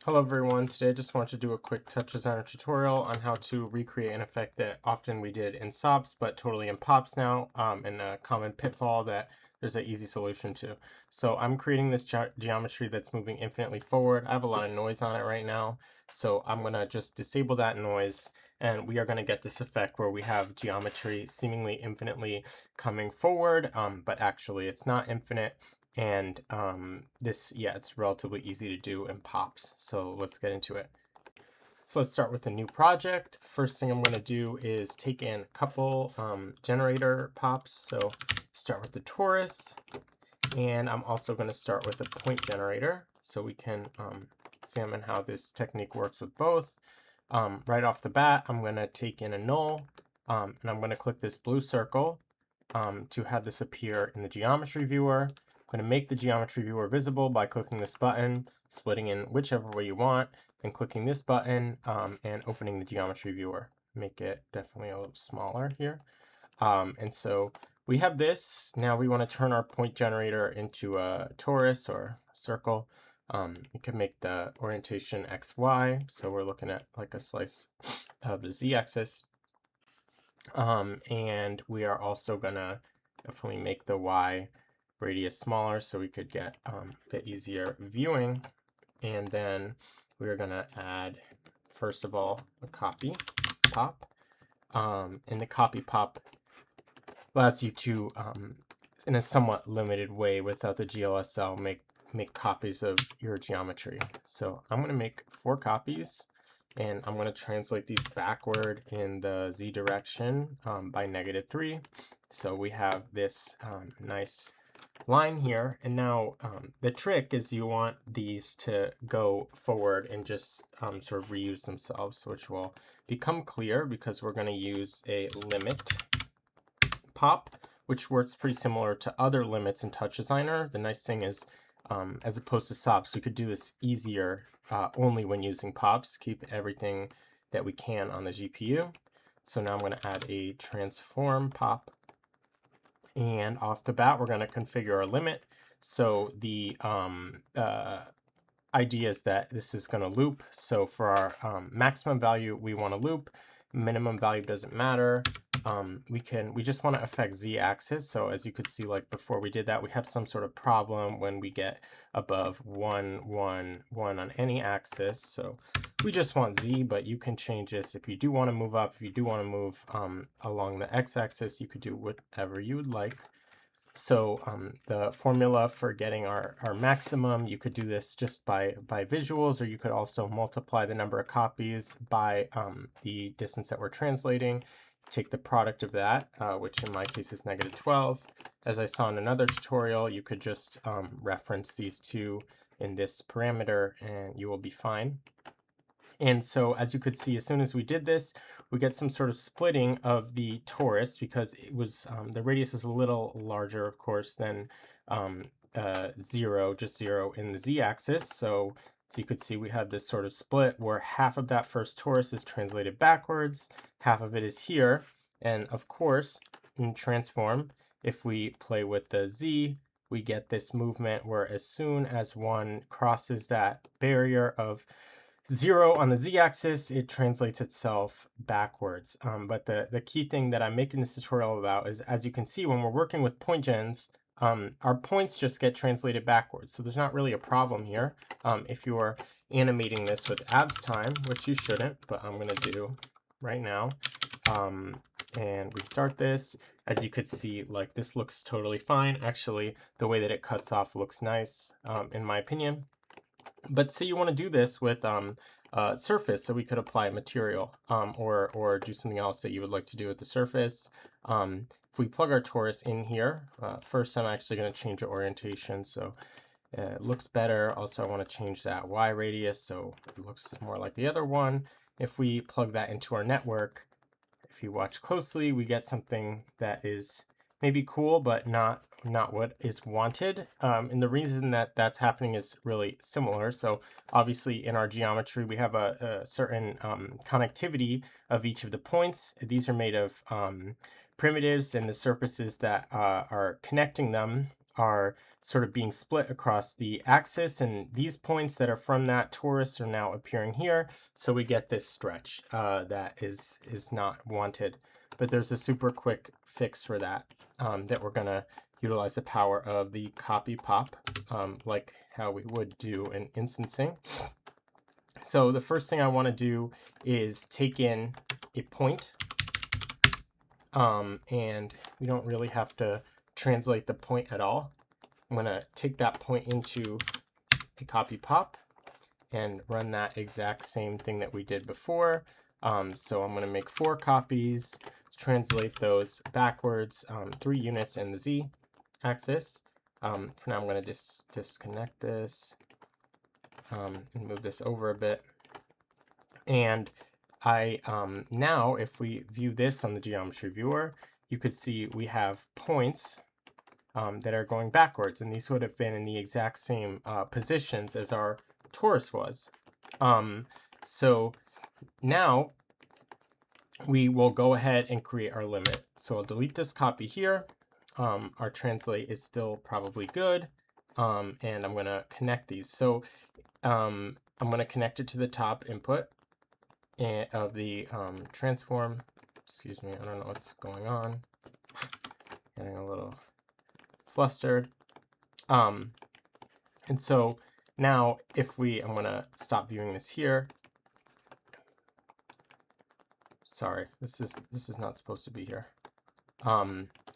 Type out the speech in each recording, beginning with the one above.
Hello everyone, today I just wanted to do a quick TouchDesigner tutorial on how to recreate an effect that often we did in SOPs but totally in POPs now, and a common pitfall that there's an easy solution to. So I'm creating this geometry that's moving infinitely forward. I have a lot of noise on it right now, so I'm going to just disable that noise and we are going to get this effect where we have geometry seemingly infinitely coming forward, but actually it's not infinite. And it's relatively easy to do in pops. So let's get into it. So let's start with a new project. The first thing I'm going to do is take in a couple generator pops. So start with the torus, and I'm also going to start with a point generator so we can examine how this technique works with both. Right off the bat, I'm going to take in a null, and I'm going to click this blue circle to have this appear in the geometry viewer. I'm going to make the geometry viewer visible by clicking this button, splitting in whichever way you want, then clicking this button and opening the geometry viewer. Make it definitely a little smaller here. And so we have this. Now we want to turn our point generator into a torus or circle. We can make the orientation XY, so we're looking at like a slice of the z-axis. And we are also gonna definitely make the Y radius smaller so we could get a bit easier viewing. And then we're gonna add, first of all, a copy pop. And the copy pop allows you to, in a somewhat limited way without the GLSL, make copies of your geometry. So I'm gonna make 4 copies. And I'm going to translate these backward in the z direction by -3. So we have this nice line here. And now the trick is you want these to go forward and just sort of reuse themselves, which will become clear because we're going to use a limit pop, which works pretty similar to other limits in TouchDesigner. The nice thing is, as opposed to SOPs, we could do this easier only when using pops, keep everything that we can on the GPU. So now I'm going to add a transform pop. And off the bat, we're going to configure our limit. So the idea is that this is going to loop. So for our maximum value, we want to loop. Minimum value doesn't matter. We just want to affect z-axis. So as you could see, like before we did that, we had some sort of problem when we get above 1, 1, 1 on any axis. So we just want z, but you can change this if you do want to move up. If you do want to move along the x-axis, you could do whatever you would like. So the formula for getting our maximum, you could do this just by visuals, or you could also multiply the number of copies by the distance that we're translating. Take the product of that, which in my case is -12. As I saw in another tutorial, you could just reference these two in this parameter and you will be fine. And so as you could see, as soon as we did this, we get some sort of splitting of the torus because it was the radius was a little larger, of course, than 0, just 0 in the z-axis. So you could see we have this sort of split where half of that first torus is translated backwards, half of it is here. And of course, in transform, if we play with the z, we get this movement where as soon as one crosses that barrier of 0 on the z-axis, it translates itself backwards. But the key thing that I'm making this tutorial about is, as you can see, when we're working with point gens, our points just get translated backwards. So there's not really a problem here. If you're animating this with abs time, which you shouldn't, but I'm going to do right now. And we start this. As you could see, like this looks totally fine. Actually, the way that it cuts off looks nice, in my opinion. But say you want to do this with surface, so we could apply material or do something else that you would like to do with the surface. If we plug our torus in here, first I'm actually going to change the orientation so it looks better. Also, I want to change that Y radius so it looks more like the other one. If we plug that into our network, if you watch closely, we get something that is maybe cool, but not what is wanted. And the reason that that's happening is really similar. So obviously in our geometry, we have a certain connectivity of each of the points. These are made of primitives, and the surfaces that are connecting them are sort of being split across the axis, and these points that are from that torus are now appearing here. So we get this stretch that is not wanted. But there's a super quick fix for that, that we're gonna utilize the power of the copy pop, like how we would do in instancing. So the first thing I want to do is take in a point, and we don't really have to translate the point at all. I'm going to take that point into a copy pop and run that exact same thing that we did before. So I'm going to make 4 copies, translate those backwards, 3 units in the Z axis. For now, I'm going to disconnect this and move this over a bit. And now, if we view this on the geometry viewer, you could see we have points that are going backwards, and these would have been in the exact same positions as our torus was. So now we will go ahead and create our limit. So I'll delete this copy here. Our translate is still probably good, and I'm going to connect these. So I'm going to connect it to the top input of the transform. Excuse me, I don't know what's going on. Getting a little flustered. And so now if I'm going to stop viewing this here. Sorry, this is not supposed to be here.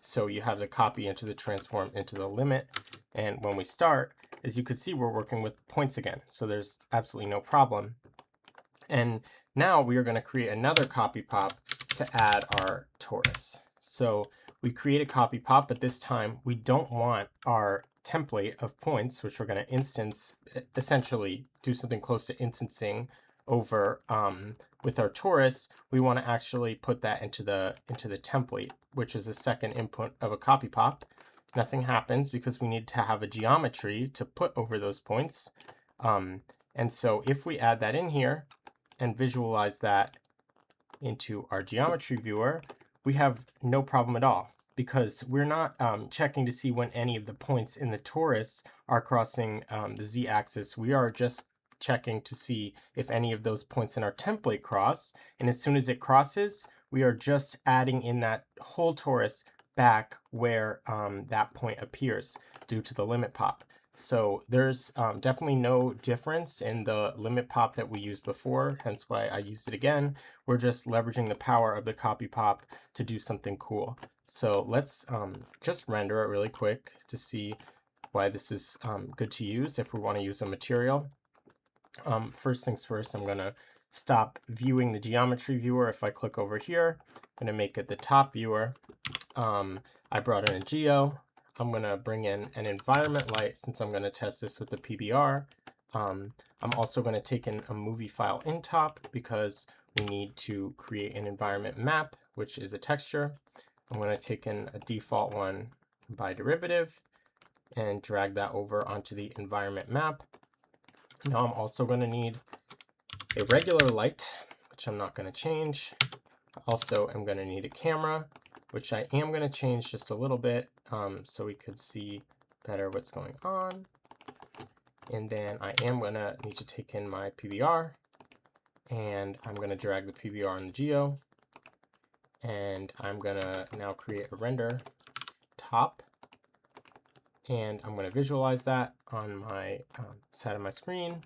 So you have the copy into the transform into the limit, and when we start, as you can see, we're working with points again, so there's absolutely no problem. And now we are going to create another copy pop to add our torus. So we create a copy pop, but this time we don't want our template of points, which we're going to instance, essentially do something close to instancing over with our torus. We want to actually put that into the template, which is the second input of a copy pop. Nothing happens because we need to have a geometry to put over those points. And so if we add that in here and visualize that into our geometry viewer, we have no problem at all, because we're not checking to see when any of the points in the torus are crossing the z-axis. We are just checking to see if any of those points in our template cross, and as soon as it crosses, we are just adding in that whole torus back where that point appears due to the limit pop. So there's definitely no difference in the limit pop that we used before, hence why I used it again. We're just leveraging the power of the copy pop to do something cool. So let's just render it really quick to see why this is good to use if we want to use a material. First things first, I'm going to stop viewing the geometry viewer. If I click over here, I'm going to make it the top viewer. I brought in a geo. I'm going to bring in an environment light since I'm going to test this with the PBR. I'm also going to take in a movie file in top because we need to create an environment map, which is a texture. I'm going to take in a default one by derivative and drag that over onto the environment map. Now I'm also going to need a regular light, which I'm not going to change. Also, I'm going to need a camera, which I am going to change just a little bit so we could see better what's going on. And then I am going to need to take in my PBR, and I'm going to drag the PBR in the geo. And I'm going to now create a render top, and I'm going to visualize that on my side of my screen.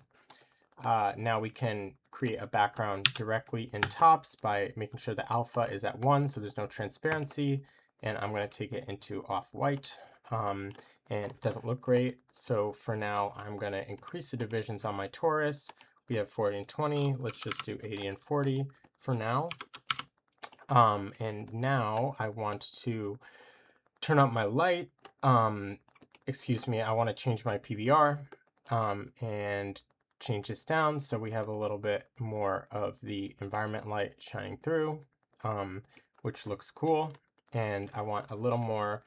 Now we can create a background directly in tops by making sure the alpha is at 1, so there's no transparency, and I'm going to take it into off-white, and it doesn't look great. So for now, I'm going to increase the divisions on my torus. We have 40 and 20. Let's just do 80 and 40 for now. And now I want to turn up my light. Excuse me, I want to change my PBR and change this down so we have a little bit more of the environment light shining through, which looks cool. And I want a little more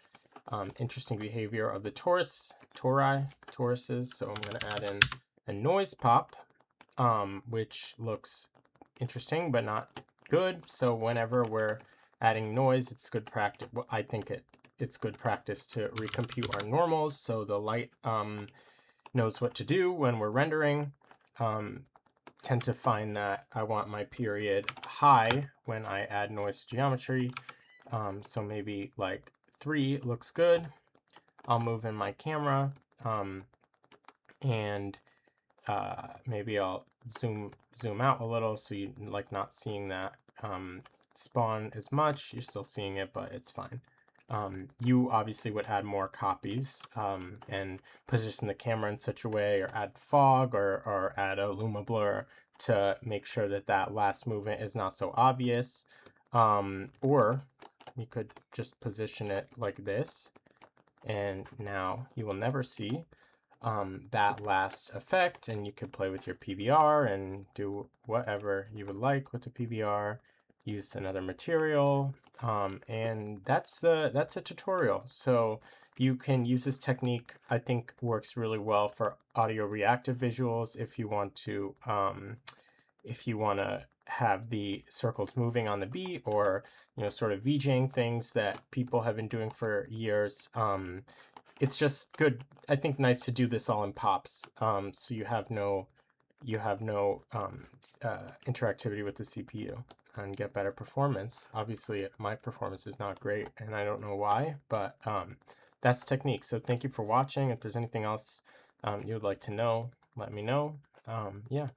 interesting behavior of the toruses. So I'm going to add in a noise pop, which looks interesting but not good. So whenever we're adding noise, it's good practice. Well, I think it it's good practice to recompute our normals so the light knows what to do when we're rendering. Tend to find that I want my period high when I add noise geometry. So maybe like 3 looks good. I'll move in my camera, and maybe I'll zoom out a little so you like not seeing that spawn as much. You're still seeing it, but it's fine. You obviously would add more copies and position the camera in such a way, or add fog, or add a luma blur to make sure that that last movement is not so obvious. Or you could just position it like this, and now you will never see that last effect, and you could play with your PBR and do whatever you would like with the PBR. Use another material, and that's a tutorial. So you can use this technique. I think works really well for audio reactive visuals if you want to have the circles moving on the beat, or sort of VJing things that people have been doing for years. It's just good, I think, nice to do this all in pops, so you have no interactivity with the CPU and get better performance. Obviously, my performance is not great, and I don't know why, but that's the technique. So thank you for watching. If there's anything else you would like to know, let me know. Yeah.